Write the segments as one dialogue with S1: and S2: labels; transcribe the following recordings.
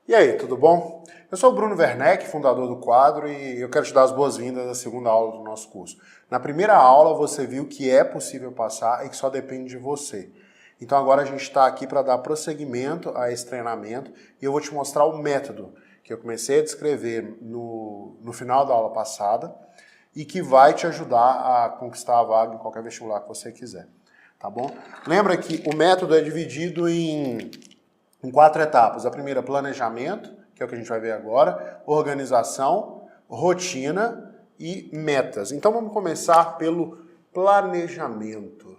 S1: E aí, tudo bom? Eu sou o Bruno Werneck, fundador do quadro, e eu quero te dar as boas-vindas à segunda aula do nosso curso. Na primeira aula você viu que é possível passar e que só depende de você. Então agora a gente está aqui para dar prosseguimento a esse treinamento e eu vou te mostrar o método que eu comecei a descrever no final da aula passada e que vai te ajudar a conquistar a vaga em qualquer vestibular que você quiser, tá bom? Lembra que o método é dividido em 4 etapas. A primeira, planejamento, que é o que a gente vai ver agora, organização, rotina e metas. Então vamos começar pelo planejamento.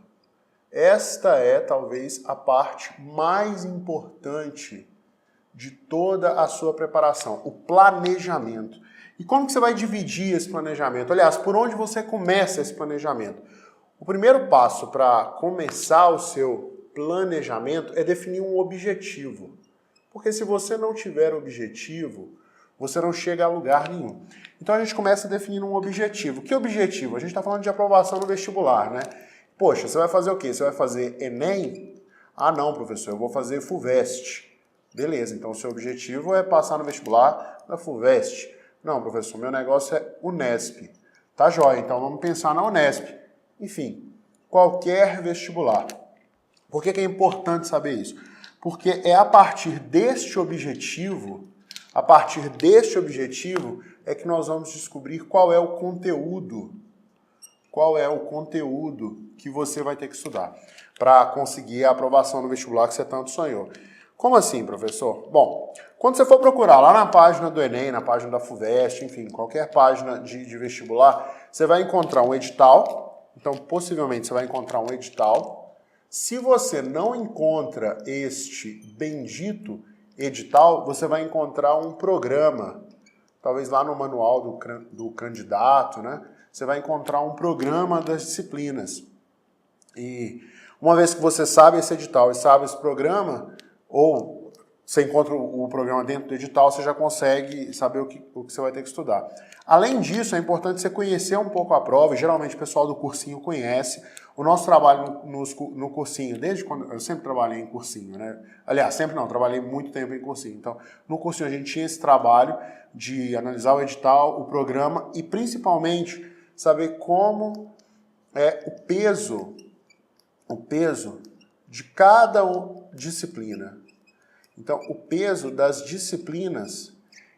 S1: Esta é talvez a parte mais importante de toda a sua preparação, o planejamento. E como que você vai dividir esse planejamento? Aliás, por onde você começa esse planejamento? O primeiro passo para começar o seu planejamento é definir um objetivo. Porque se você não tiver objetivo, você não chega a lugar nenhum. Então a gente começa definindo um objetivo. Que objetivo? A gente está falando de aprovação no vestibular, né? Poxa, você vai fazer o quê? Você vai fazer Enem? Ah, não, professor, eu vou fazer FUVEST. Beleza, então o seu objetivo é passar no vestibular da FUVEST. Não, professor, meu negócio é Unesp. Tá jóia, então vamos pensar na Unesp. Enfim, qualquer vestibular. Por que é importante saber isso? Porque é a partir deste objetivo é que nós vamos descobrir qual é o conteúdo que você vai ter que estudar para conseguir a aprovação no vestibular que você tanto sonhou. Como assim, professor? Bom, quando você for procurar lá na página do Enem, na página da FUVEST, enfim, qualquer página de vestibular, você vai encontrar um edital. Então, possivelmente, você vai encontrar um edital. Se você não encontra este bendito edital, você vai encontrar um programa, talvez lá no manual do candidato, né? Você vai encontrar um programa das disciplinas. E uma vez que você sabe esse edital e sabe esse programa, ou você encontra o programa dentro do edital, você já consegue saber o que você vai ter que estudar. Além disso, é importante você conhecer um pouco a prova, e geralmente o pessoal do cursinho conhece. O nosso trabalho no cursinho, desde quando eu sempre trabalhei em cursinho, né? Aliás, sempre não, trabalhei muito tempo em cursinho. Então, no cursinho a gente tinha esse trabalho de analisar o edital, o programa e principalmente saber como é o peso de cada disciplina. Então, o peso das disciplinas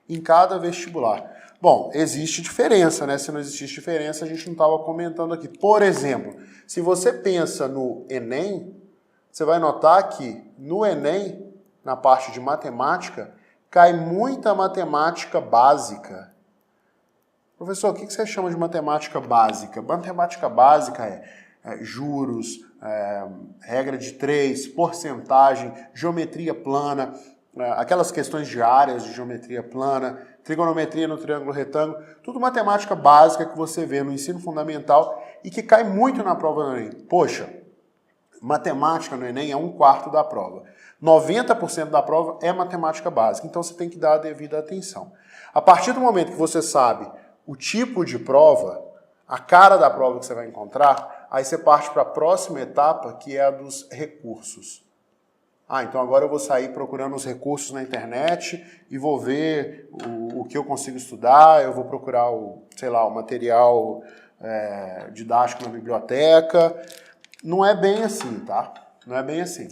S1: em cada vestibular. Bom, existe diferença, né? Se não existisse diferença, a gente não estava comentando aqui. Por exemplo, se você pensa no Enem, você vai notar que no Enem, na parte de matemática, cai muita matemática básica. Professor, o que você chama de matemática básica? Matemática básica é juros, regra de 3, porcentagem, geometria plana, aquelas questões de áreas de geometria plana, trigonometria no triângulo retângulo, tudo matemática básica que você vê no ensino fundamental e que cai muito na prova do Enem. Poxa, matemática no Enem é 1/4 da prova. 90% da prova é matemática básica, então você tem que dar a devida atenção. A partir do momento que você sabe o tipo de prova, a cara da prova que você vai encontrar, aí você parte para a próxima etapa, que é a dos recursos. Ah, então agora eu vou sair procurando os recursos na internet e vou ver o que eu consigo estudar, eu vou procurar o material didático na biblioteca. Não é bem assim, tá? Não é bem assim.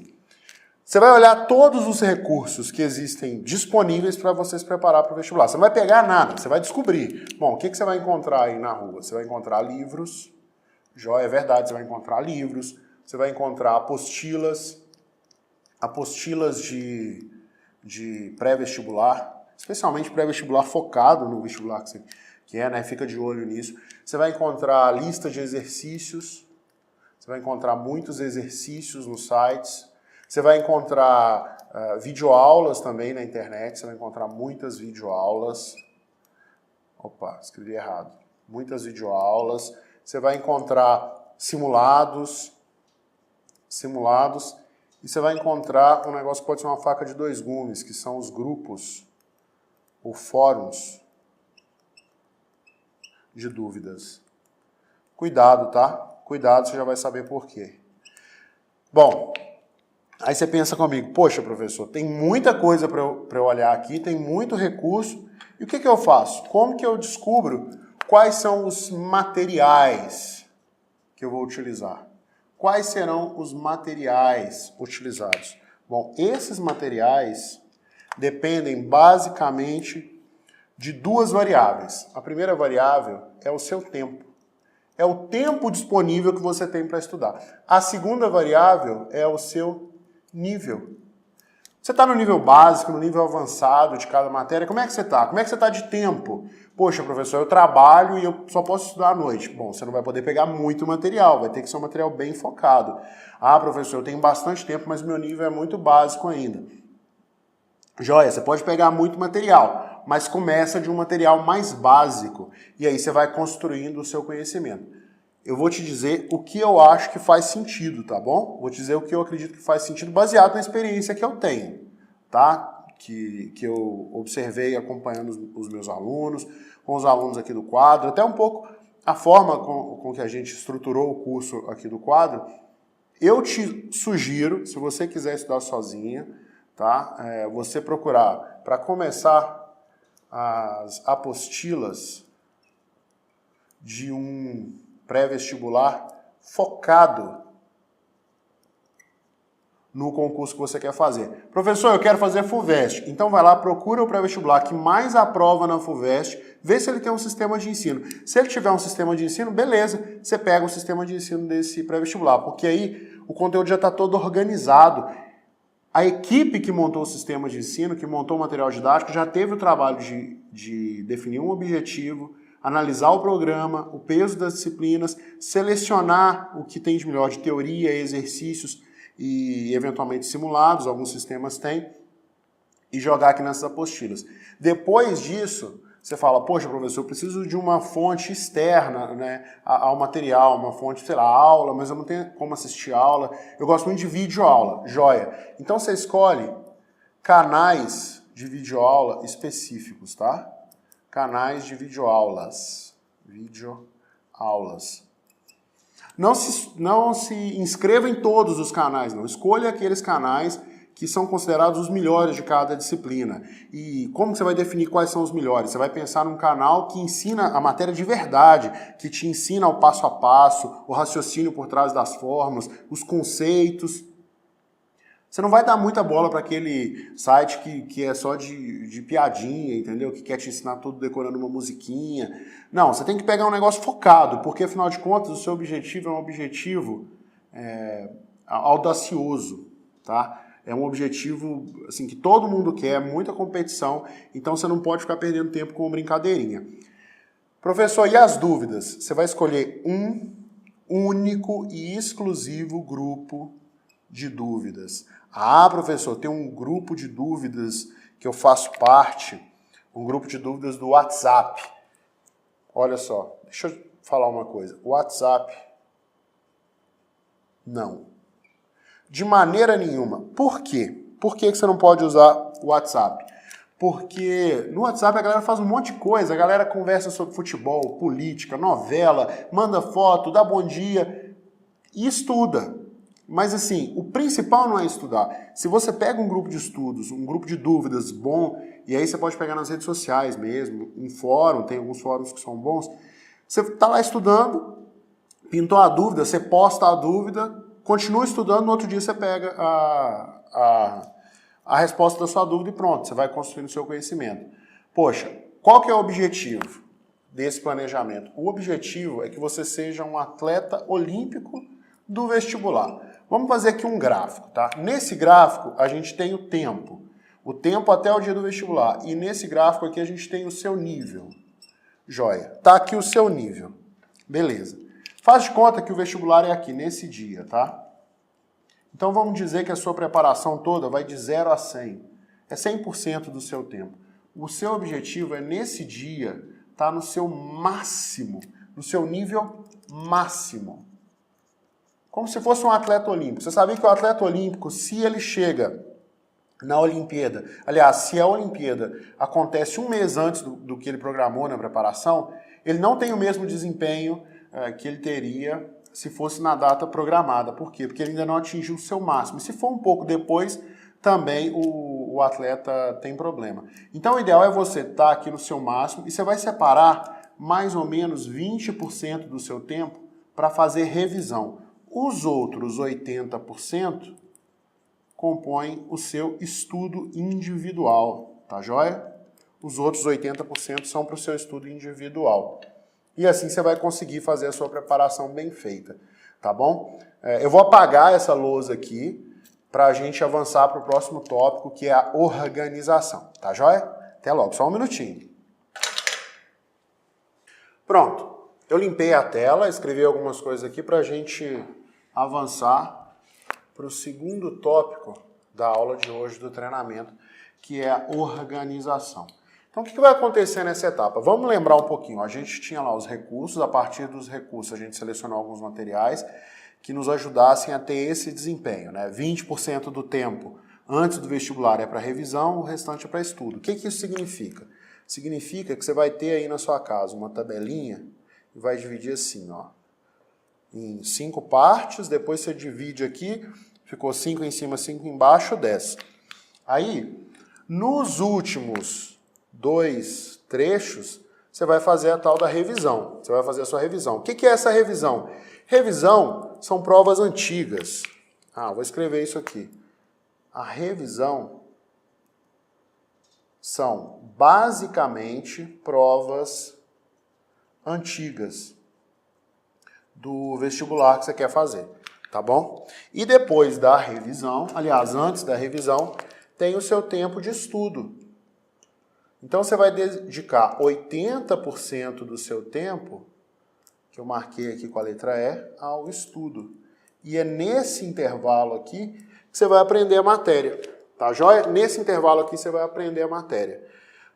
S1: Você vai olhar todos os recursos que existem disponíveis para você se preparar para o vestibular. Você não vai pegar nada, você vai descobrir. Bom, o que você vai encontrar aí na rua? Você vai encontrar livros, é verdade, você vai encontrar livros, você vai encontrar apostilas de pré-vestibular, especialmente pré-vestibular focado no vestibular que você quer, né? Fica de olho nisso. Você vai encontrar lista de exercícios, você vai encontrar muitos exercícios nos sites, você vai encontrar videoaulas também na internet, você vai encontrar muitas videoaulas. Opa, escrevi errado. Muitas videoaulas. Você vai encontrar simulados, e você vai encontrar um negócio que pode ser uma faca de 2 gumes, que são os grupos ou fóruns de dúvidas. Cuidado, tá? Cuidado, você já vai saber por quê. Bom, Aí você pensa comigo, poxa, professor, tem muita coisa para eu olhar aqui, tem muito recurso, e o que eu faço? Como que eu descubro quais são os materiais que eu vou utilizar? Quais serão os materiais utilizados? Bom, esses materiais dependem basicamente de duas variáveis. A primeira variável é o seu tempo. É o tempo disponível que você tem para estudar. A segunda variável é o seu nível. Você está no nível básico, no nível avançado de cada matéria, como é que você está? Como é que você está de tempo? Poxa, professor, eu trabalho e eu só posso estudar à noite. Bom, você não vai poder pegar muito material, vai ter que ser um material bem focado. Ah, professor, eu tenho bastante tempo, mas meu nível é muito básico ainda. Joia, você pode pegar muito material, mas começa de um material mais básico e aí você vai construindo o seu conhecimento. Eu vou te dizer o que eu acho que faz sentido, tá bom? Vou te dizer o que eu acredito que faz sentido baseado na experiência que eu tenho, tá? Que eu observei acompanhando os meus alunos, com os alunos aqui do quadro, até um pouco a forma com que a gente estruturou o curso aqui do quadro. Eu te sugiro, se você quiser estudar sozinha, tá? Você procurar, para começar, as apostilas de um pré-vestibular focado no concurso que você quer fazer. Professor, eu quero fazer FUVEST. Então vai lá, procura o pré-vestibular que mais aprova na FUVEST, vê se ele tem um sistema de ensino. Se ele tiver um sistema de ensino, beleza, você pega o sistema de ensino desse pré-vestibular, porque aí o conteúdo já está todo organizado. A equipe que montou o sistema de ensino, que montou o material didático, já teve o trabalho de definir um objetivo, analisar o programa, o peso das disciplinas, selecionar o que tem de melhor de teoria, exercícios e eventualmente simulados, alguns sistemas têm, e jogar aqui nessas apostilas. Depois disso, você fala, poxa, professor, eu preciso de uma fonte externa, né, ao material, uma fonte, sei lá, aula, mas eu não tenho como assistir aula. Eu gosto muito de videoaula, joia. Então você escolhe canais de videoaula específicos, tá? Canais de videoaulas. Videoaulas. Não se inscreva em todos os canais, não. Escolha aqueles canais que são considerados os melhores de cada disciplina. E como você vai definir quais são os melhores? Você vai pensar num canal que ensina a matéria de verdade, que te ensina o passo a passo, o raciocínio por trás das fórmulas, os conceitos. Você não vai dar muita bola para aquele site que é só de piadinha, entendeu? Que quer te ensinar tudo decorando uma musiquinha. Não, você tem que pegar um negócio focado, porque afinal de contas o seu objetivo é um objetivo audacioso, tá? É um objetivo assim, que todo mundo quer, muita competição, então você não pode ficar perdendo tempo com uma brincadeirinha. Professor, e as dúvidas? Você vai escolher um único e exclusivo grupo de dúvidas. Ah, professor, tem um grupo de dúvidas que eu faço parte, um grupo de dúvidas do WhatsApp. Olha só, deixa eu falar uma coisa. O WhatsApp, não. De maneira nenhuma. Por quê? Por que você não pode usar o WhatsApp? Porque no WhatsApp a galera faz um monte de coisa, a galera conversa sobre futebol, política, novela, manda foto, dá bom dia e estuda. Mas assim, o principal não é estudar. Se você pega um grupo de estudos, um grupo de dúvidas bom, e aí você pode pegar nas redes sociais mesmo, em fórum, tem alguns fóruns que são bons, você está lá estudando, pintou a dúvida, você posta a dúvida, continua estudando, no outro dia você pega a resposta da sua dúvida e pronto, você vai construindo o seu conhecimento. Poxa, qual que é o objetivo desse planejamento? O objetivo é que você seja um atleta olímpico do vestibular. Vamos fazer aqui um gráfico, tá? Nesse gráfico a gente tem o tempo até o dia do vestibular, e nesse gráfico aqui a gente tem o seu nível. Joia, tá aqui o seu nível. Beleza. Faz de conta que o vestibular é aqui, nesse dia, tá? Então vamos dizer que a sua preparação toda vai de 0 a 100. É 100% do seu tempo. O seu objetivo é, nesse dia, estar no seu máximo, no seu nível máximo. Como se fosse um atleta olímpico. Você sabia que o atleta olímpico, se ele chega na Olimpíada, aliás, se a Olimpíada acontece um mês antes do que ele programou na preparação, ele não tem o mesmo desempenho que ele teria se fosse na data programada. Por quê? Porque ele ainda não atingiu o seu máximo. E se for um pouco depois, também o atleta tem problema. Então o ideal é você estar aqui no seu máximo e você vai separar mais ou menos 20% do seu tempo para fazer revisão. Os outros 80% compõem o seu estudo individual, tá joia? Os outros 80% são para o seu estudo individual. E assim você vai conseguir fazer a sua preparação bem feita, tá bom? Eu vou apagar essa lousa aqui para a gente avançar para o próximo tópico, que é a organização, tá joia? Até logo, só um minutinho. Pronto, eu limpei a tela, escrevi algumas coisas aqui para a gente avançar para o segundo tópico da aula de hoje do treinamento, que é a organização. Então, o que vai acontecer nessa etapa? Vamos lembrar um pouquinho. A gente tinha lá os recursos, a partir dos recursos a gente selecionou alguns materiais que nos ajudassem a ter esse desempenho, né? 20% do tempo antes do vestibular é para revisão, o restante é para estudo. O que isso significa? Significa que você vai ter aí na sua casa uma tabelinha e vai dividir assim, ó, em 5 partes, depois você divide aqui, ficou 5 em cima, 5 embaixo, 10. Aí, nos últimos 2 trechos, você vai fazer a tal da revisão. Você vai fazer a sua revisão. O que é essa revisão? Revisão são provas antigas. Vou escrever isso aqui. A revisão são basicamente provas antigas do vestibular que você quer fazer, tá bom? E depois da revisão, aliás, antes da revisão, tem o seu tempo de estudo. Então você vai dedicar 80% do seu tempo, que eu marquei aqui com a letra E, ao estudo. E é nesse intervalo aqui que você vai aprender a matéria, tá joia? Nesse intervalo aqui você vai aprender a matéria.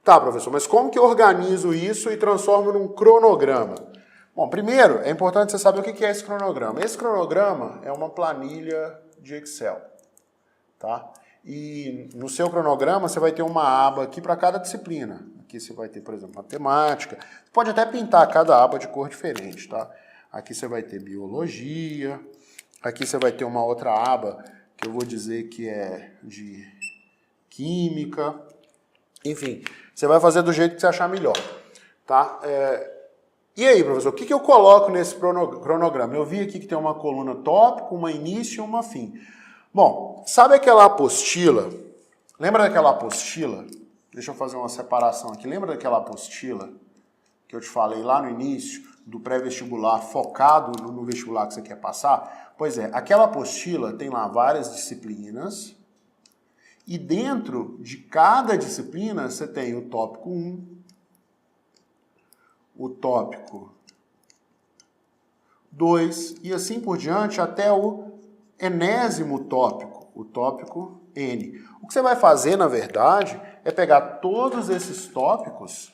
S1: Tá, professor, mas como que eu organizo isso e transformo num cronograma? Bom, primeiro, é importante você saber o que é esse cronograma. Esse cronograma é uma planilha de Excel, tá? E no seu cronograma você vai ter uma aba aqui para cada disciplina. Aqui você vai ter, por exemplo, matemática. Você pode até pintar cada aba de cor diferente, tá? Aqui você vai ter biologia. Aqui você vai ter uma outra aba que eu vou dizer que é de química. Enfim, você vai fazer do jeito que você achar melhor, tá? E aí, professor, o que eu coloco nesse cronograma? Eu vi aqui que tem uma coluna tópico, uma início e uma fim. Bom, sabe aquela apostila? Lembra daquela apostila? Deixa eu fazer uma separação aqui. Lembra daquela apostila que eu te falei lá no início, do pré-vestibular, focado no vestibular que você quer passar? Pois é, aquela apostila tem lá várias disciplinas e dentro de cada disciplina você tem o tópico 1, o tópico 2 e assim por diante até o enésimo tópico, o tópico N. O que você vai fazer, na verdade, é pegar todos esses tópicos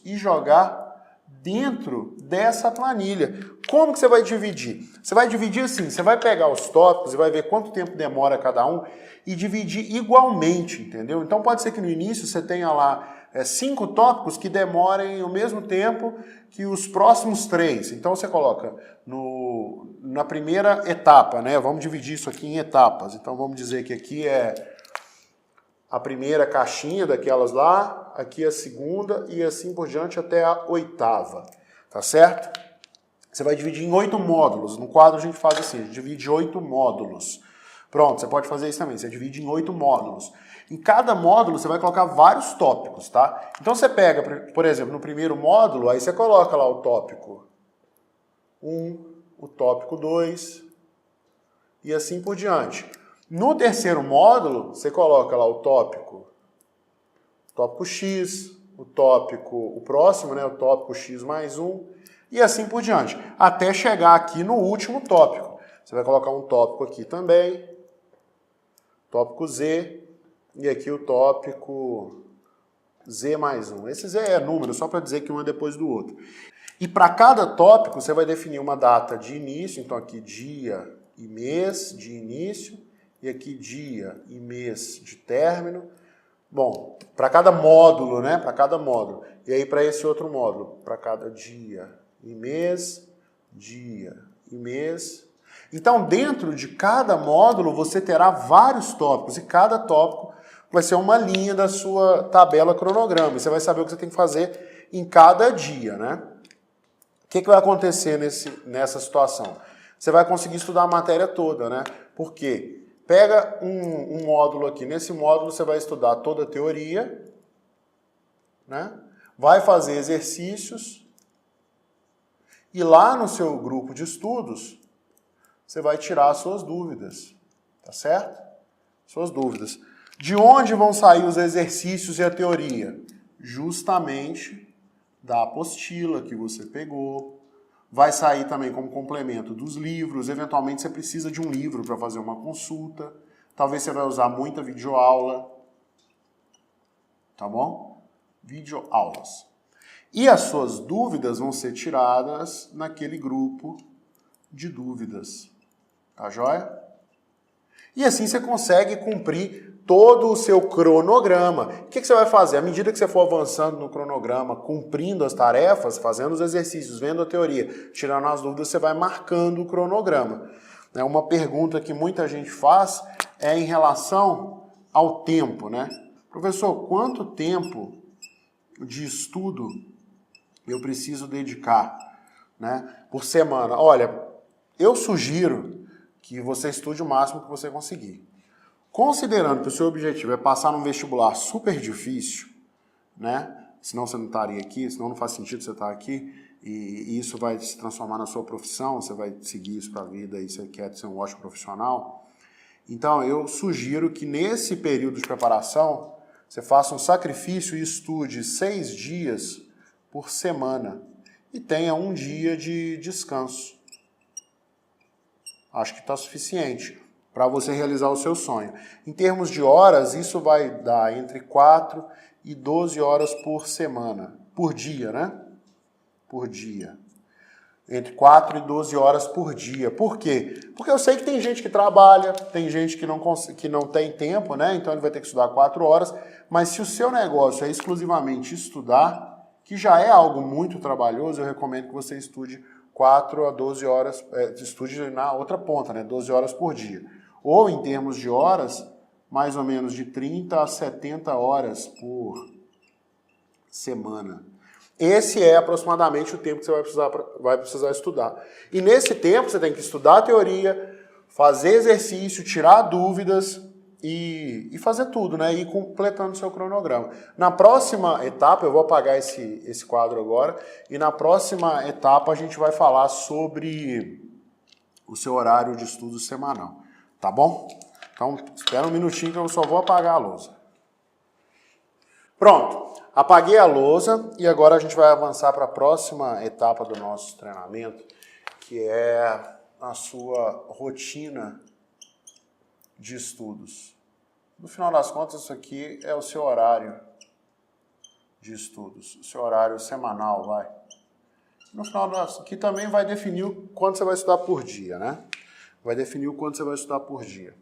S1: e jogar dentro dessa planilha. Como que você vai dividir? Você vai dividir assim, você vai pegar os tópicos e vai ver quanto tempo demora cada um e dividir igualmente, entendeu? Então pode ser que no início você tenha lá 5 tópicos que demorem o mesmo tempo que os próximos 3. Então você coloca na primeira etapa, né? Vamos dividir isso aqui em etapas. Então vamos dizer que aqui é a primeira caixinha daquelas lá, aqui a segunda e assim por diante até a 8ª, tá certo? Você vai dividir em 8 módulos. No quadro a gente faz assim, a gente divide 8 módulos. Pronto, você pode fazer isso também, você divide em 8 módulos. Em cada módulo você vai colocar vários tópicos, tá? Então você pega, por exemplo, no primeiro módulo, aí você coloca lá o tópico 1, o tópico 2 e assim por diante. No terceiro módulo, você coloca lá o tópico X, o próximo, né, o tópico X mais 1 e assim por diante, até chegar aqui no último tópico. Você vai colocar um tópico aqui também, tópico Z, e aqui o tópico Z mais 1. Esse Z é número, só para dizer que um é depois do outro. E para cada tópico, você vai definir uma data de início, então aqui dia e mês de início, e aqui dia e mês de término. Bom, para cada módulo, né? Para cada módulo. E aí para esse outro módulo, para cada dia e mês dia e mês. Então, dentro de cada módulo, você terá vários tópicos, e cada tópico vai ser uma linha da sua tabela cronograma. E você vai saber o que você tem que fazer em cada dia, né? O que vai acontecer nessa situação? Você vai conseguir estudar a matéria toda, né? Por quê? Pega um módulo aqui. Nesse módulo, você vai estudar toda a teoria, né? Vai fazer exercícios, e lá no seu grupo de estudos, você vai tirar as suas dúvidas, tá certo? Suas dúvidas. De onde vão sair os exercícios e a teoria? Justamente da apostila que você pegou. Vai sair também como complemento dos livros. Eventualmente você precisa de um livro para fazer uma consulta. Talvez você vai usar muita videoaula. Tá bom? Videoaulas. E as suas dúvidas vão ser tiradas naquele grupo de dúvidas. Tá joia? E assim você consegue cumprir todo o seu cronograma. O que você vai fazer? À medida que você for avançando no cronograma, cumprindo as tarefas, fazendo os exercícios, vendo a teoria, tirando as dúvidas, você vai marcando o cronograma. Uma pergunta que muita gente faz é em relação ao tempo, né? Professor, quanto tempo de estudo eu preciso dedicar, né, por semana? Olha, eu sugiro que você estude o máximo que você conseguir. Considerando que o seu objetivo é passar num vestibular super difícil, né? Senão você não estaria aqui, senão não faz sentido você estar aqui, e isso vai se transformar na sua profissão, você vai seguir isso para a vida e você quer ser um ótimo profissional. Então, eu sugiro que nesse período de preparação, você faça um sacrifício e estude 6 dias por semana e tenha um dia de descanso. Acho que está suficiente para você realizar o seu sonho. Em termos de horas, isso vai dar entre 4 e 12 horas por semana. Por dia, né? Por dia. Entre 4 e 12 horas por dia. Por quê? Porque eu sei que tem gente que trabalha, tem gente que não tem tempo, né? Então ele vai ter que estudar 4 horas. Mas se o seu negócio é exclusivamente estudar, que já é algo muito trabalhoso, eu recomendo que você estude 4 a 12 horas, estude na outra ponta, né? 12 horas por dia. Ou, em termos de horas, mais ou menos de 30 a 70 horas por semana. Esse é aproximadamente o tempo que você vai precisar estudar. E nesse tempo você tem que estudar a teoria, fazer exercício, tirar dúvidas e fazer tudo, né? E ir completando o seu cronograma. Na próxima etapa, eu vou apagar esse quadro agora, e na próxima etapa a gente vai falar sobre o seu horário de estudo semanal. Tá bom? Então, espera um minutinho que eu só vou apagar a lousa. Pronto, apaguei a lousa e agora a gente vai avançar para a próxima etapa do nosso treinamento, que é a sua rotina de estudos. No final das contas, isso aqui é o seu horário de estudos, o seu horário semanal, vai. No final das aqui também vai definir o quanto você vai estudar por dia, né? Vai definir o quanto você vai estudar por dia.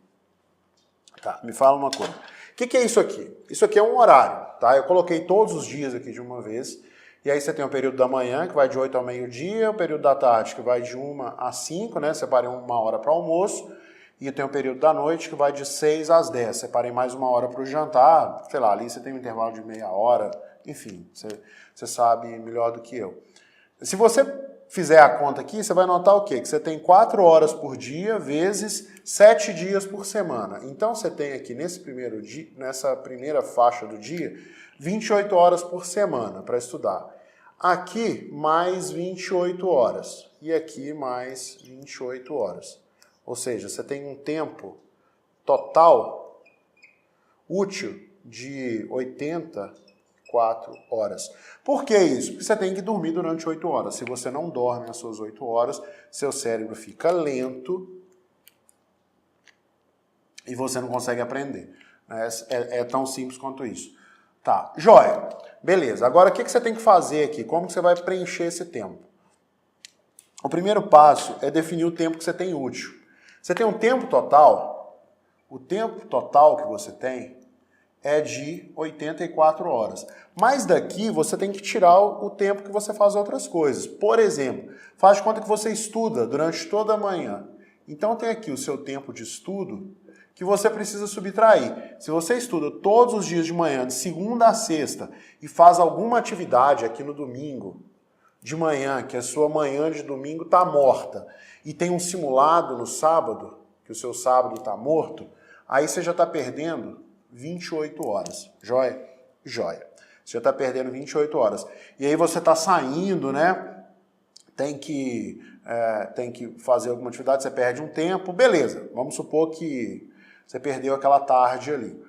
S1: Tá, me fala uma coisa. O que é isso aqui? Isso aqui é um horário, tá? Eu coloquei todos os dias aqui de uma vez. E aí você tem o período da manhã, que vai de 8 ao meio-dia, o período da tarde, que vai de 1 às 5, né? Separei 1 hora para almoço. E tem o período da noite, que vai de 6 às 10. Separei mais 1 hora para o jantar. Sei lá, ali você tem um intervalo de meia hora. Enfim, você sabe melhor do que eu. Se você fizer a conta aqui, você vai notar o quê? Que você tem 4 horas por dia vezes 7 dias por semana. Então você tem aqui nessa primeira faixa do dia, 28 horas por semana para estudar. Aqui mais 28 horas e aqui mais 28 horas. Ou seja, você tem um tempo total útil de 84 horas. Por que isso? Porque você tem que dormir durante 8 horas. Se você não dorme as suas 8 horas, seu cérebro fica lento e você não consegue aprender. É tão simples quanto isso. Tá, joia. Beleza. Agora, o que você tem que fazer aqui? Como que você vai preencher esse tempo? O primeiro passo é definir o tempo que você tem útil. Você tem um tempo total. O tempo total que você tem é de 84 horas. Mas daqui você tem que tirar o tempo que você faz outras coisas. Por exemplo, faz de conta que você estuda durante toda a manhã. Então tem aqui o seu tempo de estudo que você precisa subtrair. Se você estuda todos os dias de manhã, de segunda a sexta, e faz alguma atividade aqui no domingo, de manhã, que a sua manhã de domingo está morta, e tem um simulado no sábado, que o seu sábado está morto, aí você já está perdendo 28 horas. Joia? Joia. Você já está perdendo 28 horas. E aí você está saindo, né? Tem que fazer alguma atividade, você perde um tempo, beleza. Vamos supor que você perdeu aquela tarde ali.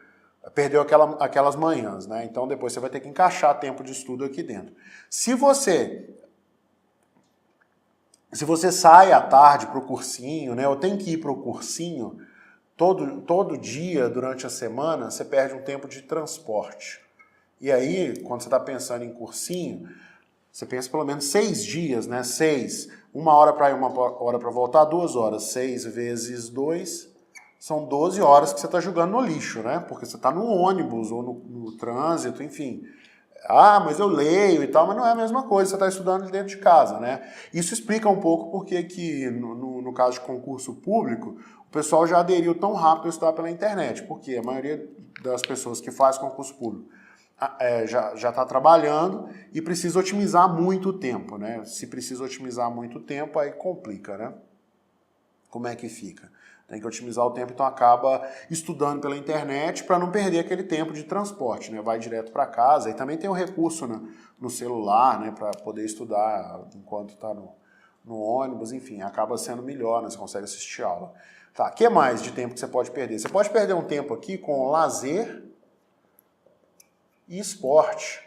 S1: Perdeu aquelas manhãs, né? Então depois você vai ter que encaixar tempo de estudo aqui dentro. Se você sai à tarde para o cursinho, né? Ou tem que ir para o cursinho, todo dia, durante a semana, você perde um tempo de transporte. E aí, quando você está pensando em cursinho, você pensa pelo menos 6 dias, né? 6, 1 hora para ir, 1 hora para voltar, 2 horas. 6 vezes 2, são 12 horas que você está jogando no lixo, né? Porque você está no ônibus ou no trânsito, enfim. Ah, mas eu leio e tal, mas não é a mesma coisa, você está estudando dentro de casa, né? Isso explica um pouco porque que, no caso de concurso público, o pessoal já aderiu tão rápido a estudar pela internet, porque a maioria das pessoas que faz concurso público já está trabalhando e precisa otimizar muito o tempo, né? Se precisa otimizar muito o tempo, aí complica, né? Como é que fica? Tem que otimizar o tempo, então acaba estudando pela internet para não perder aquele tempo de transporte, né? Vai direto para casa. E também tem o recurso no celular, né? Para poder estudar enquanto está no ônibus, enfim, acaba sendo melhor, né? Você consegue assistir aula. Tá, o que mais de tempo que você pode perder? Você pode perder um tempo aqui com lazer e esporte.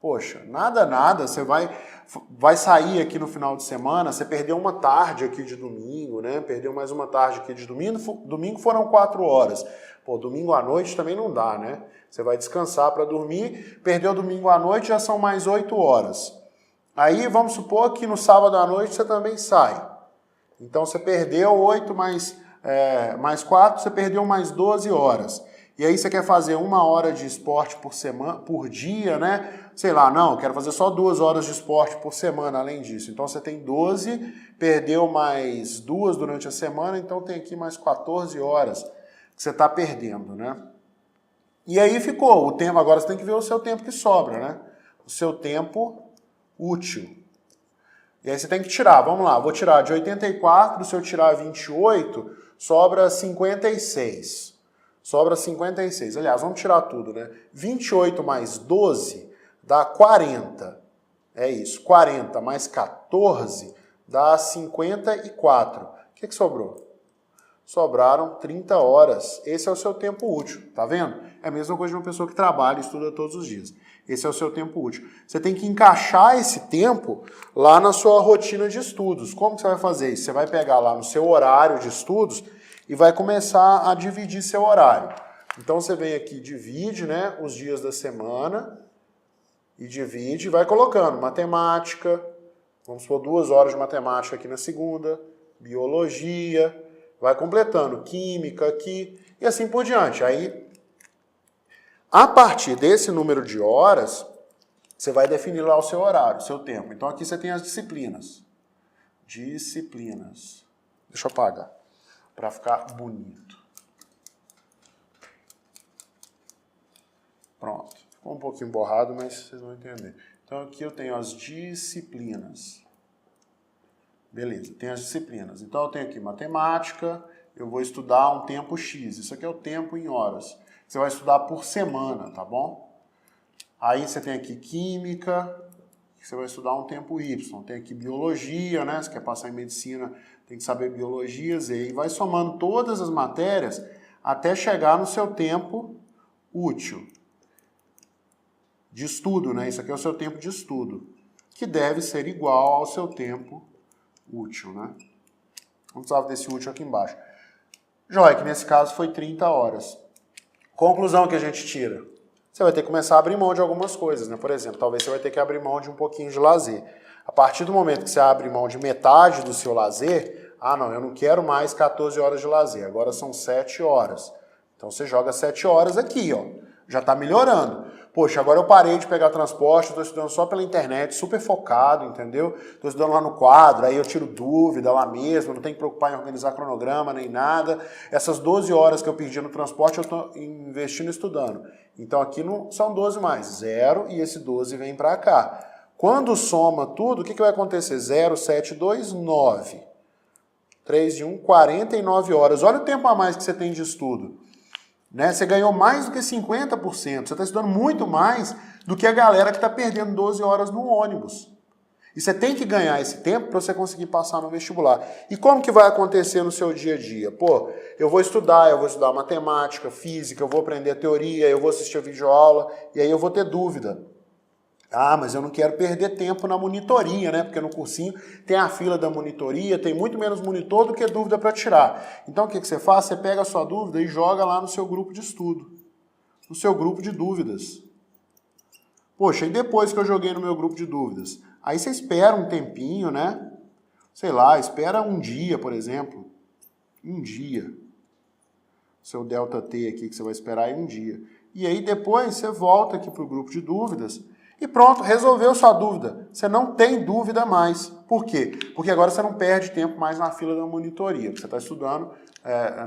S1: Poxa, nada, você vai sair aqui no final de semana, você perdeu uma tarde aqui de domingo, né? Perdeu mais uma tarde aqui de domingo, domingo foram 4 horas. Pô, domingo à noite também não dá, né? Você vai descansar para dormir, perdeu domingo à noite, já são mais 8 horas. Aí vamos supor que no sábado à noite você também sai. Então você perdeu 8 mais 4, você perdeu mais 12 horas. E aí você quer fazer 1 hora de esporte por dia, né? Sei lá, não, quero fazer só 2 horas de esporte por semana, além disso. Então você tem 12, perdeu mais 2 durante a semana, então tem aqui mais 14 horas que você está perdendo, né? E aí ficou o tempo, agora você tem que ver o seu tempo que sobra, né? O seu tempo útil. E aí você tem que tirar, vamos lá, vou tirar de 84, se eu tirar 28, sobra 56. Sobra 56. Aliás, vamos tirar tudo, né? 28 mais 12 dá 40. É isso. 40 mais 14 dá 54. O que sobrou? Sobraram 30 horas. Esse é o seu tempo útil. Tá vendo? É a mesma coisa de uma pessoa que trabalha e estuda todos os dias. Esse é o seu tempo útil. Você tem que encaixar esse tempo lá na sua rotina de estudos. Como que você vai fazer isso? Você vai pegar lá no seu horário de estudos e vai começar a dividir seu horário. Então você vem aqui, divide, né, os dias da semana e divide e vai colocando matemática, vamos supor 2 horas de matemática aqui na segunda, biologia, vai completando química aqui e assim por diante. Aí, a partir desse número de horas, você vai definir lá o seu horário, o seu tempo. Então aqui você tem as disciplinas. Disciplinas. Deixa eu apagar para ficar bonito. Pronto. Ficou um pouquinho borrado, mas vocês vão entender. Então aqui eu tenho as disciplinas. Beleza, tem as disciplinas. Então eu tenho aqui matemática, eu vou estudar um tempo X. Isso aqui é o tempo em horas. Você vai estudar por semana, tá bom? Aí você tem aqui química, que você vai estudar um tempo Y. Tem aqui biologia, né? Você quer passar em medicina, tem que saber biologia, Z. E vai somando todas as matérias até chegar no seu tempo útil de estudo, né? Isso aqui é o seu tempo de estudo, que deve ser igual ao seu tempo útil, né? Vamos precisar desse útil aqui embaixo. Joia, que nesse caso foi 30 horas. Conclusão que a gente tira. Você vai ter que começar a abrir mão de algumas coisas, né? Por exemplo, talvez você vai ter que abrir mão de um pouquinho de lazer. A partir do momento que você abre mão de metade do seu lazer, não, eu não quero mais 14 horas de lazer, agora são 7 horas. Então você joga 7 horas aqui, ó. Já está melhorando. Poxa, agora eu parei de pegar transporte, estou estudando só pela internet, super focado, entendeu? Estou estudando lá no quadro, aí eu tiro dúvida lá mesmo, não tenho que preocupar em organizar cronograma nem nada. Essas 12 horas que eu perdi no transporte, eu estou investindo estudando. Então aqui não são 12 mais, 0 e esse 12 vem para cá. Quando soma tudo, o que vai acontecer? 0, 7, 2, 9. 3 de 1, 49 horas. Olha o tempo a mais que você tem de estudo. Né? Você ganhou mais do que 50%. Você está estudando muito mais do que a galera que está perdendo 12 horas no ônibus. E você tem que ganhar esse tempo para você conseguir passar no vestibular. E como que vai acontecer no seu dia a dia? Pô, eu vou estudar matemática, física, eu vou aprender teoria, eu vou assistir a videoaula, e aí eu vou ter dúvida. Ah, mas eu não quero perder tempo na monitoria, né? Porque no cursinho tem a fila da monitoria, tem muito menos monitor do que dúvida para tirar. Então o que você faz? Você pega a sua dúvida e joga lá no seu grupo de estudo, no seu grupo de dúvidas. Poxa, e depois que eu joguei no meu grupo de dúvidas? Aí você espera um tempinho, né? Sei lá, espera um dia, por exemplo. Um dia. Seu delta T aqui que você vai esperar aí um dia. E aí depois você volta aqui para o grupo de dúvidas. E pronto, resolveu sua dúvida. Você não tem dúvida mais. Por quê? Porque agora você não perde tempo mais na fila da monitoria, porque você está estudando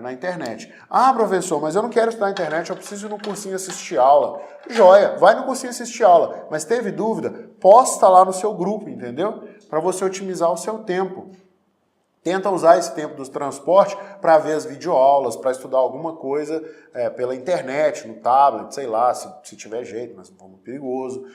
S1: na internet. Ah, professor, mas eu não quero estudar na internet, eu preciso ir no cursinho assistir aula. Joia, vai no cursinho assistir aula. Mas teve dúvida? Posta lá no seu grupo, entendeu? Para você otimizar o seu tempo. Tenta usar esse tempo do transporte para ver as videoaulas, para estudar alguma coisa pela internet, no tablet, sei lá, se tiver jeito, mas não é muito perigoso,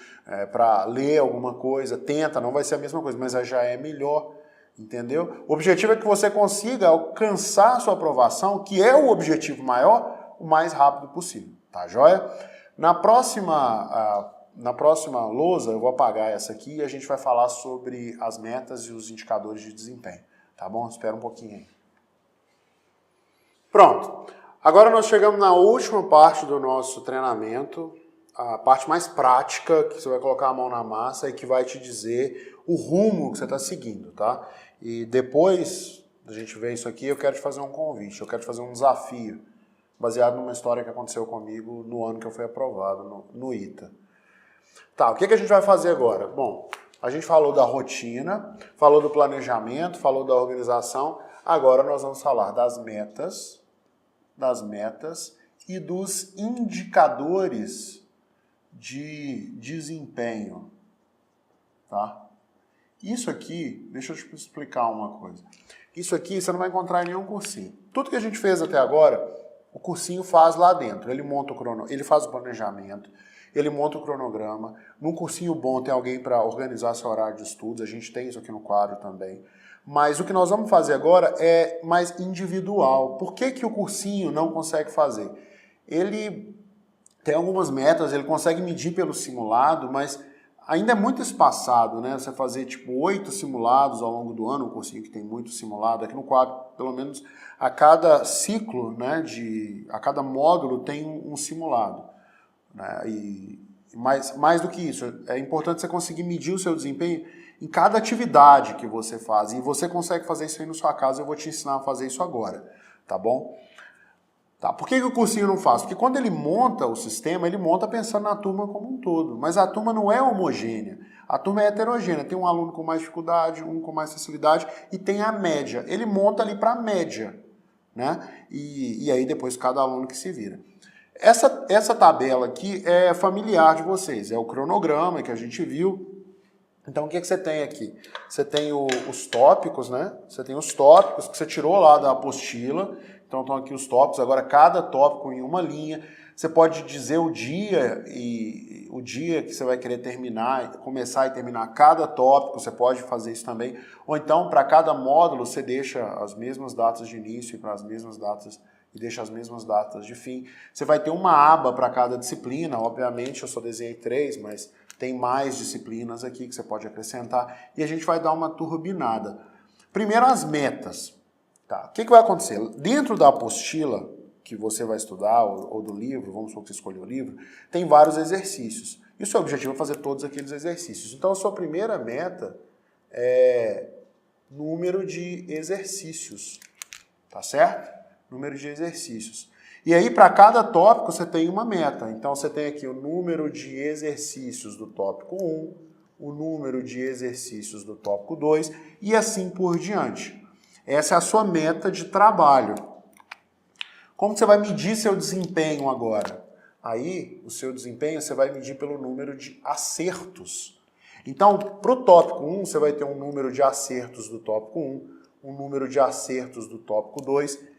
S1: para ler alguma coisa, tenta, não vai ser a mesma coisa, mas já é melhor, entendeu? O objetivo é que você consiga alcançar a sua aprovação, que é o objetivo maior, o mais rápido possível, tá joia? Na próxima lousa, eu vou apagar essa aqui e a gente vai falar sobre as metas e os indicadores de desempenho. Tá bom? Espera um pouquinho aí. Pronto. Agora nós chegamos na última parte do nosso treinamento, a parte mais prática, que você vai colocar a mão na massa e que vai te dizer o rumo que você está seguindo, tá? E depois da gente ver isso aqui, eu quero te fazer um convite, eu quero te fazer um desafio, baseado numa história que aconteceu comigo no ano que eu fui aprovado no ITA. Tá, o que a gente vai fazer agora? Bom, a gente falou da rotina, falou do planejamento, falou da organização. Agora nós vamos falar das metas e dos indicadores de desempenho, tá? Isso aqui, deixa eu te explicar uma coisa. Isso aqui você não vai encontrar em nenhum cursinho. Tudo que a gente fez até agora, o cursinho faz lá dentro. Ele monta ele faz o planejamento, ele monta o cronograma. Num cursinho bom tem alguém para organizar seu horário de estudos, a gente tem isso aqui no quadro também. Mas o que nós vamos fazer agora é mais individual. Por que o cursinho não consegue fazer? Ele tem algumas metas, ele consegue medir pelo simulado, mas ainda é muito espaçado, né? Você fazer tipo 8 simulados ao longo do ano, um cursinho que tem muito simulado. Aqui no quadro, pelo menos, a cada ciclo, né, a cada módulo tem um simulado. Né? E mais do que isso, é importante você conseguir medir o seu desempenho em cada atividade que você faz. E você consegue fazer isso aí na sua casa, eu vou te ensinar a fazer isso agora, tá bom? Tá. Por que o cursinho não faz? Porque quando ele monta o sistema, ele monta pensando na turma como um todo. Mas a turma não é homogênea. A turma é heterogênea. Tem um aluno com mais dificuldade, um com mais facilidade e tem a média. Ele monta ali para a média, né? E aí depois cada aluno que se vira. Essa tabela aqui é familiar de vocês. É o cronograma que a gente viu. Então o que você tem aqui? Você tem os tópicos, né? Você tem os tópicos que você tirou lá da apostila. Então estão aqui os tópicos, agora cada tópico em uma linha. Você pode dizer o dia que você vai querer terminar, começar e terminar cada tópico, você pode fazer isso também. Ou então, para cada módulo, você deixa as mesmas datas de início e para as mesmas datas e deixa as mesmas datas de fim. Você vai ter uma aba para cada disciplina, obviamente eu só desenhei 3, mas tem mais disciplinas aqui que você pode acrescentar. E a gente vai dar uma turbinada. Primeiro as metas. Tá. O que vai acontecer? Dentro da apostila que você vai estudar, ou do livro, vamos supor que você escolheu o livro, tem vários exercícios. E o seu objetivo é fazer todos aqueles exercícios. Então a sua primeira meta é número de exercícios. Tá certo? Número de exercícios. E aí, para cada tópico, você tem uma meta. Então, você tem aqui o número de exercícios do tópico 1, o número de exercícios do tópico 2 e assim por diante. Essa é a sua meta de trabalho. Como você vai medir seu desempenho agora? Aí, o seu desempenho você vai medir pelo número de acertos. Então, para o tópico 1, você vai ter um número de acertos do tópico 1, um número de acertos do tópico 2,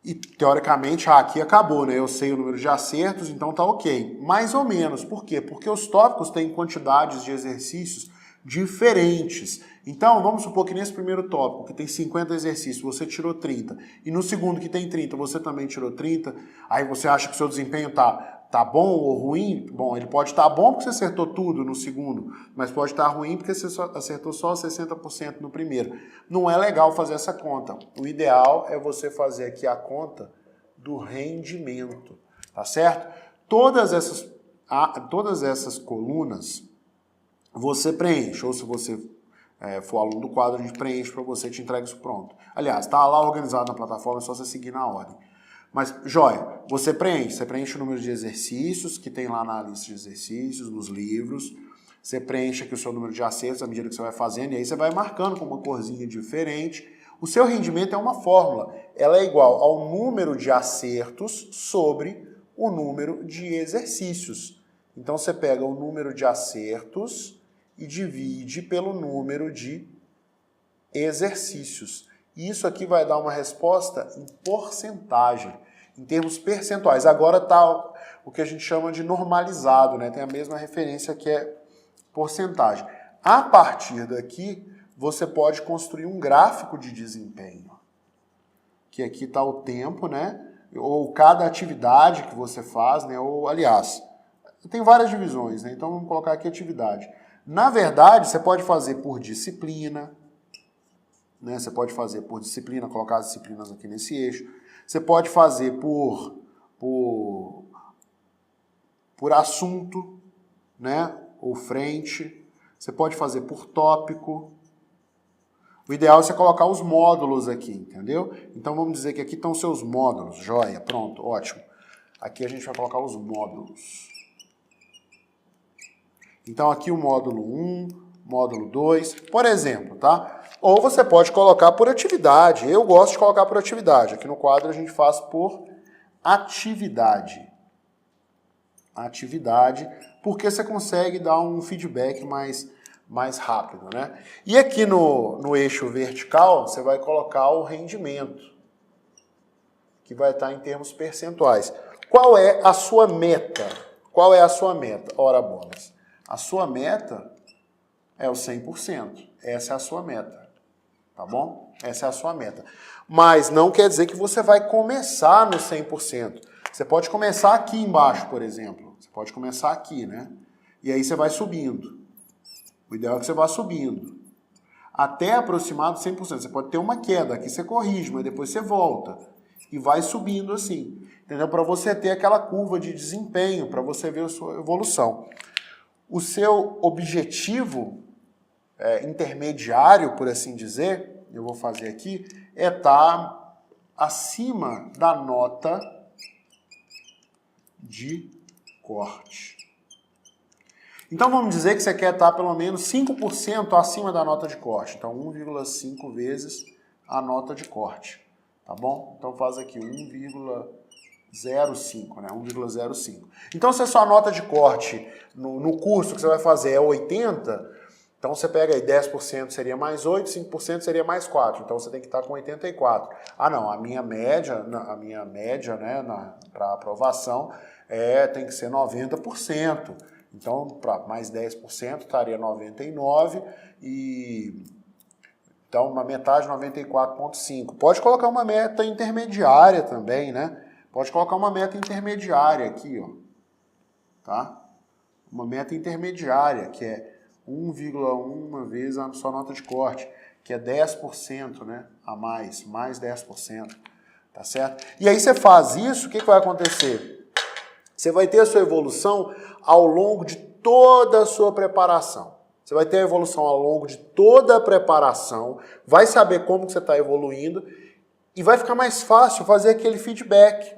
S1: e, teoricamente, aqui acabou, né? Eu sei o número de acertos, então tá ok. Mais ou menos. Por quê? Porque os tópicos têm quantidades de exercícios diferentes. Então, vamos supor que nesse primeiro tópico, que tem 50 exercícios, você tirou 30. E no segundo, que tem 30, você também tirou 30. Aí você acha que o seu desempenho tá bom ou ruim? Bom, ele pode estar bom porque você acertou tudo no segundo, mas pode estar ruim porque você acertou só 60% no primeiro. Não é legal fazer essa conta. O ideal é você fazer aqui a conta do rendimento, tá certo? Todas essas colunas você preenche, ou se você for aluno do quadro, a gente preenche para você e te entrega isso pronto. Aliás, está lá organizado na plataforma, é só você seguir na ordem. Mas, joia, você preenche o número de exercícios que tem lá na lista de exercícios, nos livros, você preenche aqui o seu número de acertos à medida que você vai fazendo, e aí você vai marcando com uma corzinha diferente. O seu rendimento é uma fórmula, ela é igual ao número de acertos sobre o número de exercícios. Então você pega o número de acertos e divide pelo número de exercícios. E isso aqui vai dar uma resposta em porcentagem, em termos percentuais. Agora está o que a gente chama de normalizado, né? Tem a mesma referência que é porcentagem. A partir daqui, você pode construir um gráfico de desempenho, que aqui está o tempo, né? Ou cada atividade que você faz, né? Ou, aliás, tem várias divisões, né? Então vamos colocar aqui atividade. Na verdade, você pode fazer por disciplina, né? Você pode fazer por disciplina, colocar as disciplinas aqui nesse eixo. Você pode fazer por assunto, né? Ou frente. Você pode fazer por tópico. O ideal é você colocar os módulos aqui, entendeu? Então vamos dizer que aqui estão os seus módulos. Joia, pronto, ótimo. Aqui a gente vai colocar os módulos. Então aqui o módulo 1, módulo 2, por exemplo, tá? Ou você pode colocar por atividade. Eu gosto de colocar por atividade. Aqui no quadro a gente faz por atividade. Atividade, porque você consegue dar um feedback mais rápido, né? E aqui no eixo vertical, você vai colocar o rendimento, que vai estar em termos percentuais. Qual é a sua meta? Qual é a sua meta? Ora, bolas. A sua meta é o 100%. Essa é a sua meta, tá bom? Essa é a sua meta. Mas não quer dizer que você vai começar no 100%. Você pode começar aqui embaixo, por exemplo. Você pode começar aqui, né? E aí você vai subindo. O ideal é que você vá subindo. Até aproximar do 100%. Você pode ter uma queda, aqui você corrige, mas depois você volta. E vai subindo assim. Entendeu? Para você ter aquela curva de desempenho, para você ver a sua evolução. O seu objetivo intermediário, por assim dizer, eu vou fazer aqui, é estar acima da nota de corte. Então vamos dizer que você quer estar pelo menos 5% acima da nota de corte. Então 1,5 vezes a nota de corte. Tá bom? Então faz aqui 1,05, né? 1,05. Então se a sua nota de corte no curso que você vai fazer é 80, então você pega aí 10% seria mais 8, 5% seria mais 4. Então você tem que estar com 84. Ah não, a minha média, né, para aprovação tem que ser 90%. Então, para mais 10% estaria 99 e então uma metade 94,5. Pode colocar uma meta intermediária também, né? Pode colocar uma meta intermediária aqui, ó. Tá? Uma meta intermediária, que é 1,1 vezes a sua nota de corte, que é 10%, né? A mais 10%. Tá certo? E aí você faz isso, o que vai acontecer? Você vai ter a sua evolução ao longo de toda a sua preparação. Você vai ter a evolução ao longo de toda a preparação, vai saber como que você está evoluindo e vai ficar mais fácil fazer aquele feedback.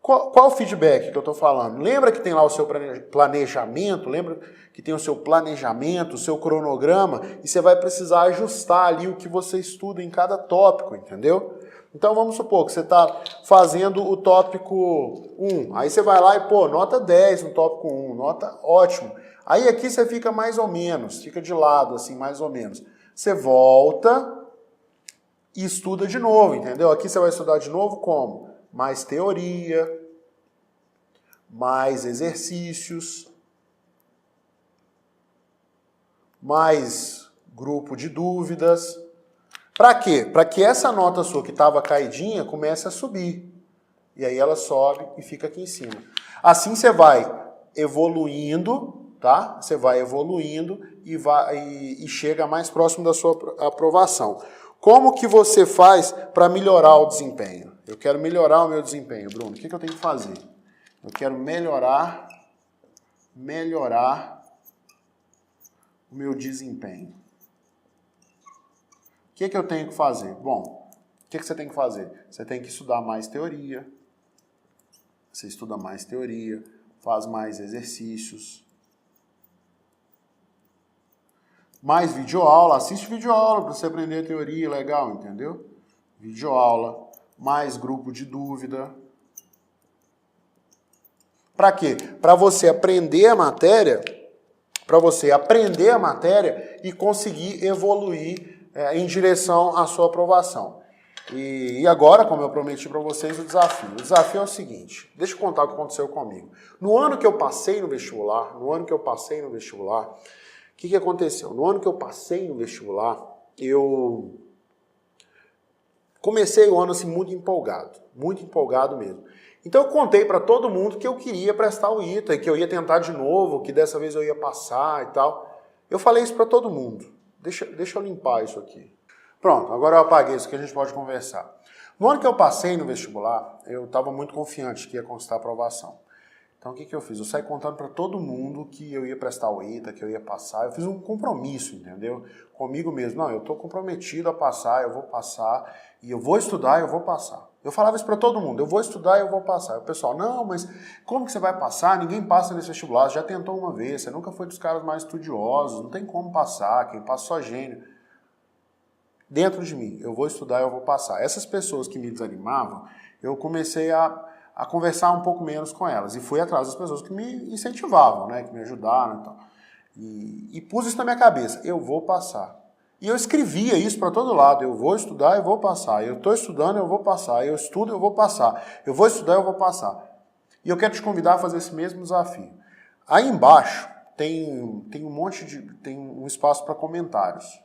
S1: Qual é o feedback que eu estou falando? Lembra que tem lá o seu planejamento? Lembra que tem o seu planejamento, o seu cronograma? E você vai precisar ajustar ali o que você estuda em cada tópico, entendeu? Então vamos supor que você está fazendo o tópico 1. Aí você vai lá e, pô, nota 10 no tópico 1, nota ótimo. Aí aqui você fica mais ou menos, fica de lado, assim, mais ou menos. Você volta e estuda de novo, entendeu? Aqui você vai estudar de novo como? Mais teoria, mais exercícios, mais grupo de dúvidas. Para quê? Para que essa nota sua que estava caidinha comece a subir. E aí ela sobe e fica aqui em cima. Assim você vai evoluindo, tá? Você vai evoluindo e chega mais próximo da sua aprovação. Como que você faz para melhorar o desempenho? Eu quero melhorar o meu desempenho, Bruno. O que eu tenho que fazer? Eu quero melhorar o meu desempenho. O que eu tenho que fazer? Bom, o que você tem que fazer? Você tem que estudar mais teoria. Você estuda mais teoria, faz mais exercícios. Mais videoaula, assiste videoaula para você aprender teoria, legal, entendeu? Videoaula, mais grupo de dúvida. Para quê? Para você aprender a matéria, e conseguir evoluir em direção à sua aprovação. E agora, como eu prometi para vocês, o desafio. O desafio é o seguinte, deixa eu contar o que aconteceu comigo. No ano que eu passei no vestibular, o que aconteceu? No ano que eu passei no vestibular, eu comecei o ano assim muito empolgado mesmo. Então eu contei para todo mundo que eu queria prestar o ITA, que eu ia tentar de novo, que dessa vez eu ia passar e tal. Eu falei isso para todo mundo. Deixa eu limpar isso aqui. Pronto, agora eu apaguei isso que a gente pode conversar. No ano que eu passei no vestibular, eu estava muito confiante que ia constar a aprovação. Então o que eu fiz? Eu saí contando para todo mundo que eu ia prestar o ITA, que eu ia passar. Eu fiz um compromisso, entendeu? Comigo mesmo. Não, eu estou comprometido a passar, eu vou passar, e eu vou estudar e eu vou passar. Eu falava isso para todo mundo, eu vou estudar e eu vou passar. O pessoal, não, mas como que você vai passar? Ninguém passa nesse vestibular, você já tentou uma vez, você nunca foi dos caras mais estudiosos, não tem como passar, quem passa só gênio. Dentro de mim, eu vou estudar e eu vou passar. Essas pessoas que me desanimavam, eu comecei a conversar um pouco menos com elas. E fui atrás das pessoas que me incentivavam, né, que me ajudaram e tal. E pus isso na minha cabeça, eu vou passar. E eu escrevia isso para todo lado, eu vou estudar e vou passar. Eu estou estudando, eu vou passar. Eu estudo, eu vou passar. Eu vou estudar, eu vou passar. E eu quero te convidar a fazer esse mesmo desafio. Aí embaixo tem um espaço para comentários.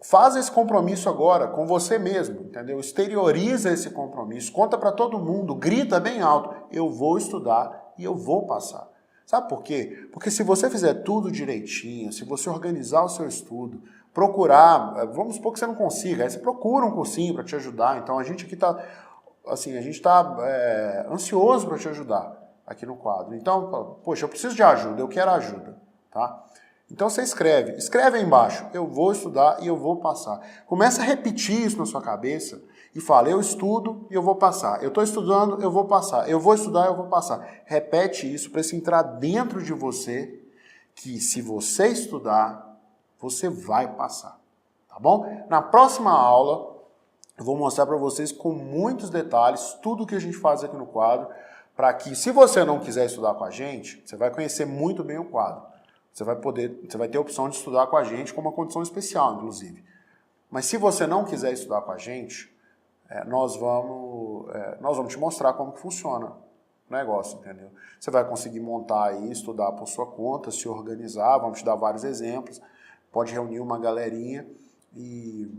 S1: Faz esse compromisso agora com você mesmo, entendeu? Exterioriza esse compromisso, conta para todo mundo, grita bem alto, eu vou estudar e eu vou passar. Sabe por quê? Porque se você fizer tudo direitinho, se você organizar o seu estudo, procurar, vamos supor que você não consiga, aí você procura um cursinho para te ajudar. Então a gente aqui está, assim, ansioso para te ajudar aqui no quadro. Então, poxa, eu preciso de ajuda, eu quero ajuda, tá? Então você escreve aí embaixo, eu vou estudar e eu vou passar. Começa a repetir isso na sua cabeça e fala, eu estudo e eu vou passar. Eu estou estudando, eu vou passar. Eu vou estudar, eu vou passar. Repete isso para isso entrar dentro de você, que se você estudar, você vai passar. Tá bom? Na próxima aula, eu vou mostrar para vocês com muitos detalhes tudo que a gente faz aqui no quadro, para que, se você não quiser estudar com a gente, você vai conhecer muito bem o quadro. Você vai ter a opção de estudar com a gente com uma condição especial, inclusive. Mas se você não quiser estudar com a gente, nós vamos te mostrar como que funciona o negócio, entendeu? Você vai conseguir montar aí, estudar por sua conta, se organizar, vamos te dar vários exemplos, pode reunir uma galerinha e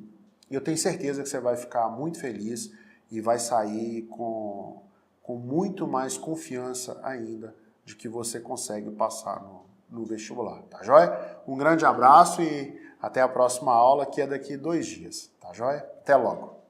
S1: eu tenho certeza que você vai ficar muito feliz e vai sair com muito mais confiança ainda de que você consegue passar no vestibular, tá joia? Um grande abraço e até a próxima aula, que é daqui 2 dias, tá joia? Até logo!